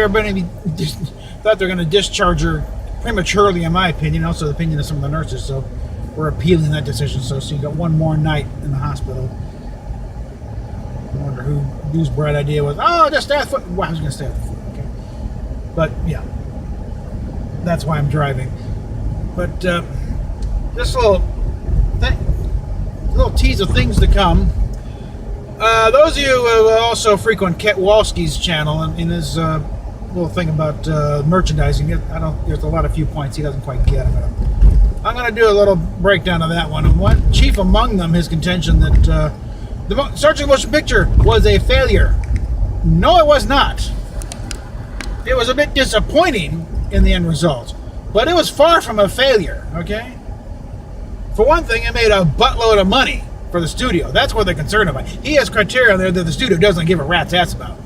we were going to be, thought they're going to discharge her prematurely, in my opinion, also the opinion of some of the nurses. So we're appealing that decision. So you got one more night in the hospital. I wonder whose bright idea was, just stay at the foot. Well, I was going to stay at the foot. Okay. But yeah, that's why I'm driving. But this little tease of things to come. Those of you who also frequent Ket Walski's channel and in his little thing about merchandising, there's a lot of few points he doesn't quite get. I'm going to do a little breakdown of that one. And chief among them, his contention that the Star Trek motion picture was a failure. No, it was not. It was a bit disappointing in the end result, but it was far from a failure, okay? For one thing, it made a buttload of money for the studio. That's what they're concerned about. He has criteria there that the studio doesn't give a rat's ass about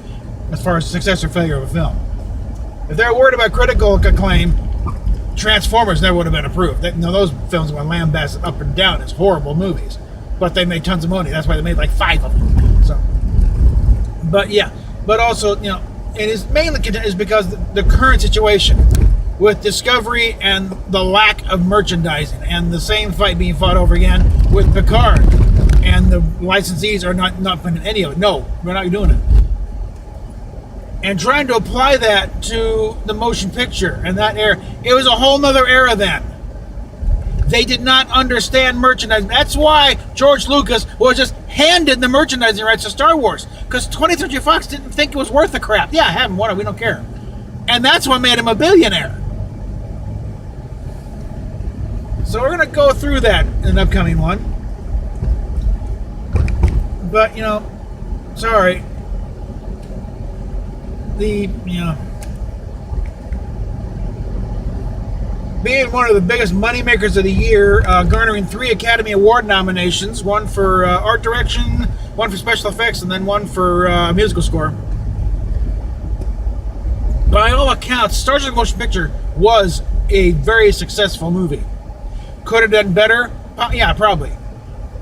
as far as success or failure of a film. If they're worried about critical acclaim, Transformers never would have been approved. Those films were lambasted up and down as horrible movies, but they made tons of money. That's why they made like 5 of them. So, but also, it is mainly is because the current situation with Discovery and the lack of merchandising and the same fight being fought over again with Picard, and the licensees are not putting any of it. No, we're not doing it. And trying to apply that to the motion picture and that era, it was a whole nother era then. They did not understand merchandising. That's why George Lucas was just handed the merchandising rights to Star Wars, because 20th Century Fox didn't think it was worth the crap. Yeah, have him, whatever, we don't care. And that's what made him a billionaire. So we're going to go through that in an upcoming one. But, sorry. Being one of the biggest moneymakers of the year, garnering 3 Academy Award nominations, one for art direction, one for special effects, and then one for musical score. By all accounts, Star Trek Motion Picture was a very successful movie. Could have done better? Yeah, probably.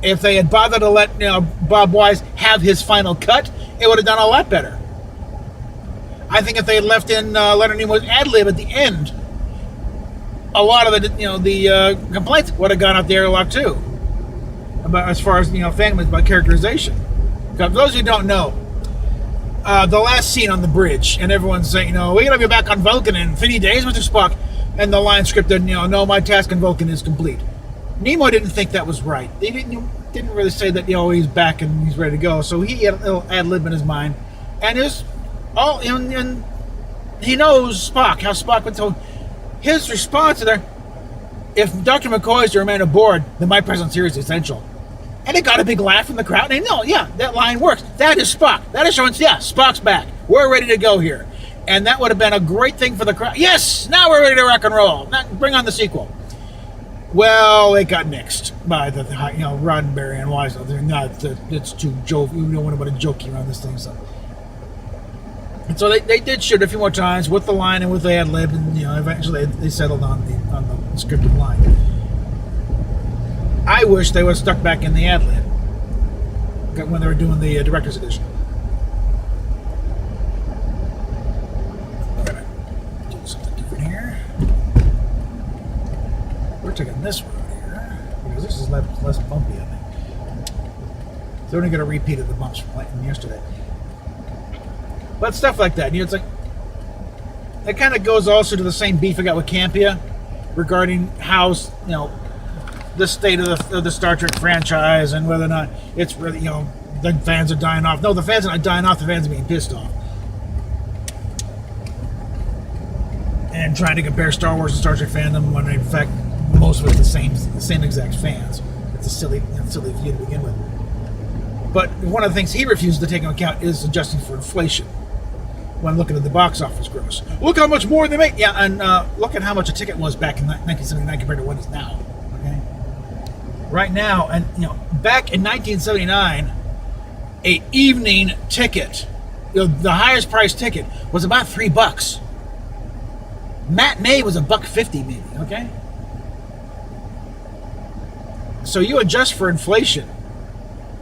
If they had bothered to let Bob Wise have his final cut, it would have done a lot better. I think if they had left in Leonard Nimoy's ad-lib at the end, a lot of the complaints would have gone up the airlock too. About as far as families about characterization. Because for those of you who don't know, the last scene on the bridge, and everyone's saying, we're gonna be back on Vulcan in 50 days, Mr. Spock, and the line scripted, no, my task on Vulcan is complete. Nimoy didn't think that was right. They didn't really say that he's back and he's ready to go. So he had a little ad-lib in his mind, and and he knows Spock, how Spock would tell his response to there. If Dr. McCoy is to remain aboard, then my presence here is essential. And it got a big laugh from the crowd. And that line works. That is Spock. That is showing, Spock's back. We're ready to go here. And that would have been a great thing for the crowd. Yes, now we're ready to rock and roll. Now, bring on the sequel. Well, it got nixed by the Roddenberry and Wise. It's too joke. We don't want to joke around this thing. And so they did shoot a few more times with the line and with the ad lib, and eventually they settled on the scripted line. I wish they would have stuck back in the ad lib when they were doing the director's edition. We're gonna do something different here. We're taking this road here because this is less bumpy, I think. So we're only going to repeat the bumps from yesterday. But stuff like that, it's like that kind of goes also to the same beef I got with Campia regarding how the state of the Star Trek franchise and whether or not it's really the fans are dying off. No, the fans are not dying off. The fans are being pissed off and trying to compare Star Wars and Star Trek fandom when in fact most of it's the same exact fans. It's a silly view to begin with. But one of the things he refuses to take into account is adjusting for inflation when looking at the box office gross. Look how much more they make. Yeah, and look at how much a ticket was back in 1979 compared to what it is now. Okay, right now, and back in 1979, a evening ticket, the highest priced ticket was about $3. Matinee was $1.50 maybe. Okay, so you adjust for inflation,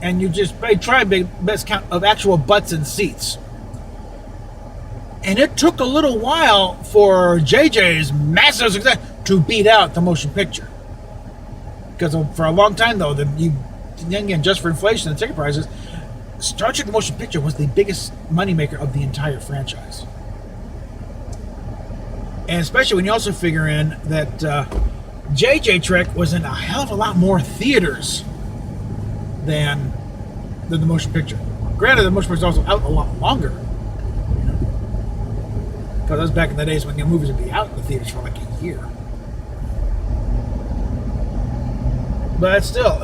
and you just try best count of actual butts and seats. And it took a little while for JJ's massive success to beat out the motion picture. Because for a long time, though, again, just for inflation and ticket prices, Star Trek the Motion Picture was the biggest moneymaker of the entire franchise. And especially when you also figure in that JJ Trek was in a hell of a lot more theaters than the motion picture. Granted, the motion picture was also out a lot longer. Because that was back in the days when movies would be out in the theaters for like a year. But still,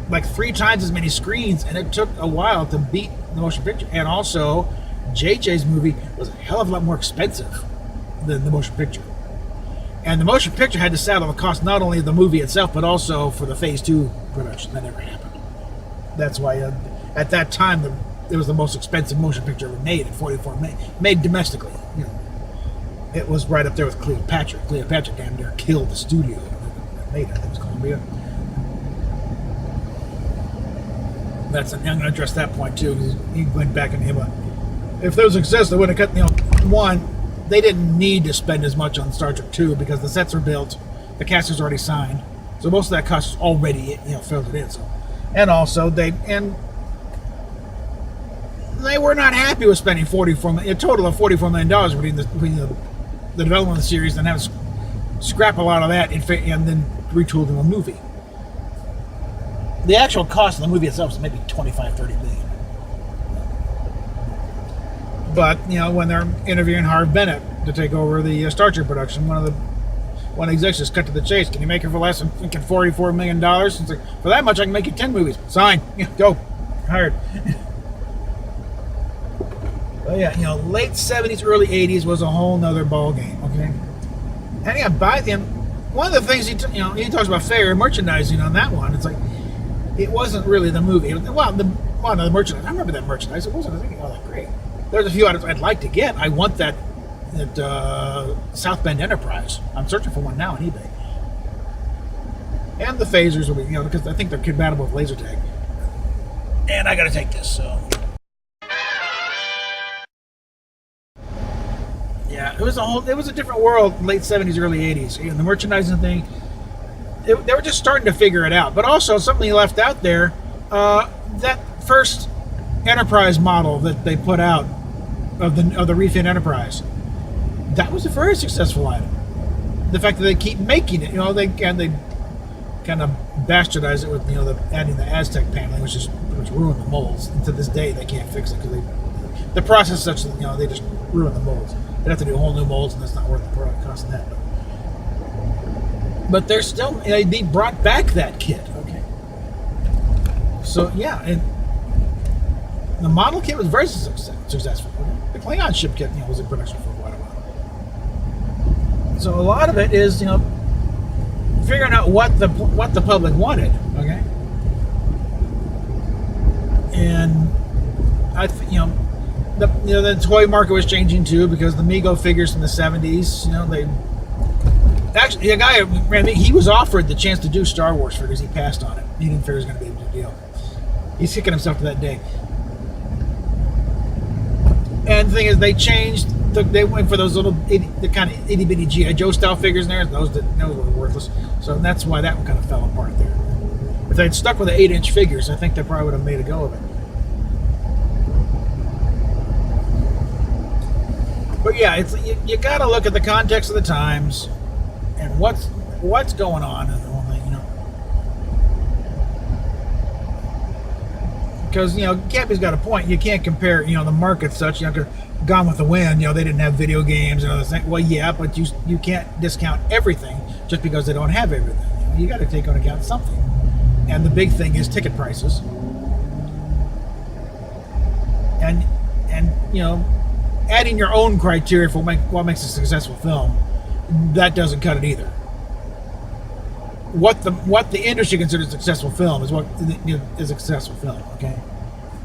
like 3 times as many screens, and it took a while to beat the motion picture. And also, JJ's movie was a hell of a lot more expensive than the motion picture. And the motion picture had to saddle the cost not only of the movie itself, but also for the Phase 2 production. That never happened. That's why at that time it was the most expensive motion picture ever made at $44 million, made domestically. It was right up there with Cleopatra. Cleopatra damn near killed the studio that made it. I think it was Columbia. I'm going to address that point too. He went back and if those exist, they would have cut. One, they didn't need to spend as much on Star Trek 2 because the sets were built, the cast was already signed, so most of that cost was already filtered in. So, and also they were not happy with spending a total of $44 million between the development of the series, and have to scrap a lot of that and then retool to a movie. The actual cost of the movie itself is maybe $25-30 million. But when they're interviewing Harve Bennett to take over the Star Trek production, one of the executives cut to the chase. Can you make it for less than $44 million? It's like, for that much, I can make you 10 movies. Sign. Go. Hired. Well, late 70s, early 80s was a whole nother ball game. Okay. And one of the things he talks about fair merchandising on that one. It's like, it wasn't really the movie. The merchandise. I remember that merchandise. It wasn't all that great. There's a few items I'd like to get. I want that South Bend Enterprise. I'm searching for one now on eBay. And the phasers will be, because I think they're compatible with laser tag. And I got to take this. So yeah, it was a different world. Late 70s, early 80s. The merchandising thing. They were just starting to figure it out. But also, something left out there, that first Enterprise model that they put out of the refit Enterprise, that was a very successful item. The fact that they keep making it, they kind of bastardize it with adding the Aztec paneling, which ruined the molds. And to this day, they can't fix it because the process is such that they just ruin the molds. They have to do whole new molds, and that's not worth the cost of that. But they're still, they brought back that kit. Okay. So yeah, and the model kit was very successful. The Klingon ship kit, was in production for quite a while. So a lot of it is, figuring out what the public wanted. Okay. And the toy market was changing too, because the Mego figures from the 70s, they. Actually, a guy, he was offered the chance to do Star Wars figures. He passed on it. He didn't figure it was going to be a big deal. He's kicking himself to that day. And the thing is, they changed. They went for those the kind of itty bitty G.I. Joe style figures in there. Those were worthless. So that's why that one kind of fell apart there. If they'd stuck with the 8-inch figures, I think they probably would have made a go of it. But yeah, it's you got to look at the context of the times. And what's going on in the whole thing, Because Cappy's got a point. You can't compare, the market such. Gone with the Wind, they didn't have video games and other things. Well, yeah, but you can't discount everything just because they don't have everything. You got to take into account something. And the big thing is ticket prices. And adding your own criteria for what makes a successful film. That doesn't cut it either. What the industry considers a successful film is what is a successful film. Okay,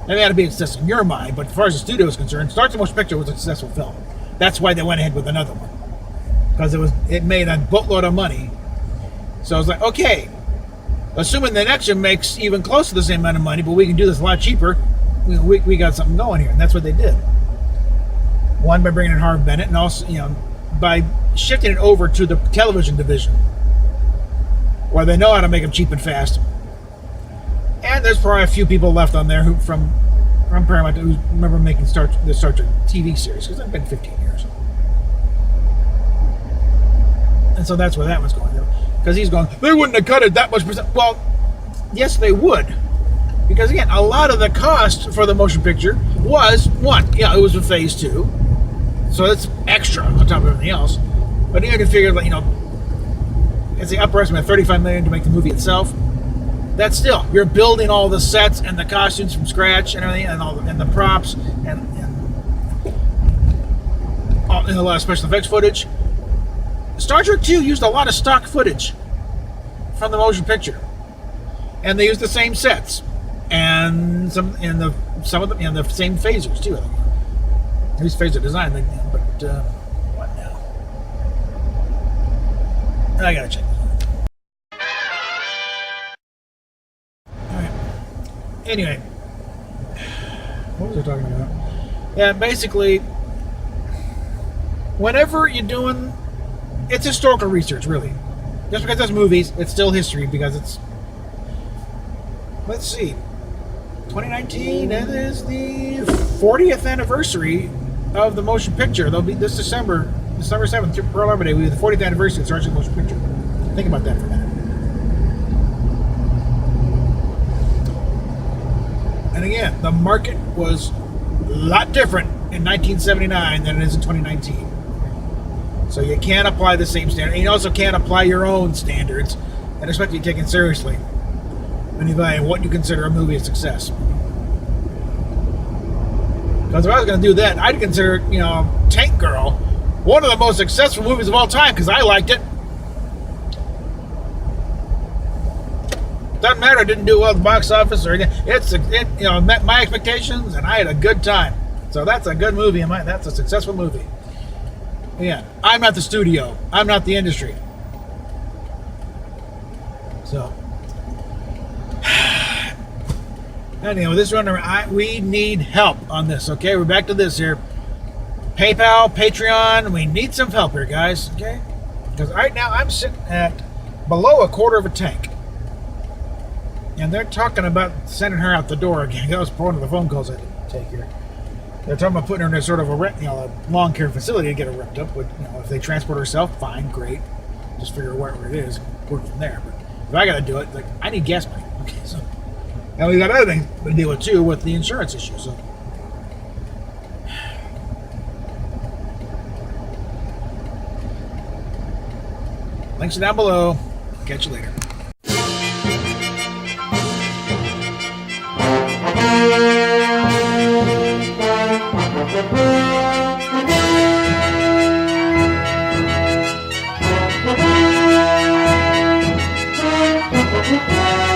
that may not be a success in your mind, but as far as the studio is concerned, Star Trek Motion Picture was a successful film. That's why they went ahead with another one, because it made a boatload of money. So I was like, okay, assuming the next one makes even close to the same amount of money, but we can do this a lot cheaper, we got something going here, and that's what they did. One, by bringing in Harv Bennett, and also, by shifting it over to the television division, where they know how to make them cheap and fast. And there's probably a few people left on there from Paramount who remember making the Star Trek TV series, because it's been 15 years. And so that's where that one's going. Because he's going, they wouldn't have cut it that much percent. Well, yes, they would. Because, again, a lot of the cost for the motion picture was, it was a phase 2. So it's extra on top of everything else. But you can figure, it's the upper estimate of $35 million to make the movie itself. That's still, you're building all the sets and the costumes from scratch and everything, and the props and a lot of special effects footage. Star Trek 2 used a lot of stock footage from the motion picture, and they used the same sets and some of them and the same phasers too. At least phaser design, but what now? I gotta check. Anyway, what was I talking about? Yeah, basically, whenever you're doing, it's historical research, really. Just because it's movies, it's still history, because it's, let's see, 2019, it is the 40th anniversary of the motion picture. They'll be this December 7th, Pearl Harbor Day, will be the 40th anniversary of the Star Trek motion picture. Think about that for a minute. And again, the market was a lot different in 1979 than it is in 2019. So you can't apply the same standard. And you also can't apply your own standards and expect to be taken seriously when you evaluate what you consider a movie a success. Because if I was going to do that, I'd consider, Tank Girl one of the most successful movies of all time because I liked it. Doesn't matter, it didn't do well at the box office or anything. It met my expectations and I had a good time. So that's a good movie. That's a successful movie. Yeah, I'm not the studio. I'm not the industry. So, anyway, this runner, we need help on this. Okay, we're back to this here. PayPal, Patreon. We need some help here, guys. Okay, because right now I'm sitting at below a quarter of a tank. And they're talking about sending her out the door again. That was one of the phone calls I didn't take here. They're talking about putting her in a sort of a lawn care facility to get her ripped up. But if they transport herself, fine, great. Just figure out where it is, work from there. But if I got to do it, I need gas money. Okay, so and we got other things to deal with too with the insurance issue. So links are down below. Catch you later. Thank you.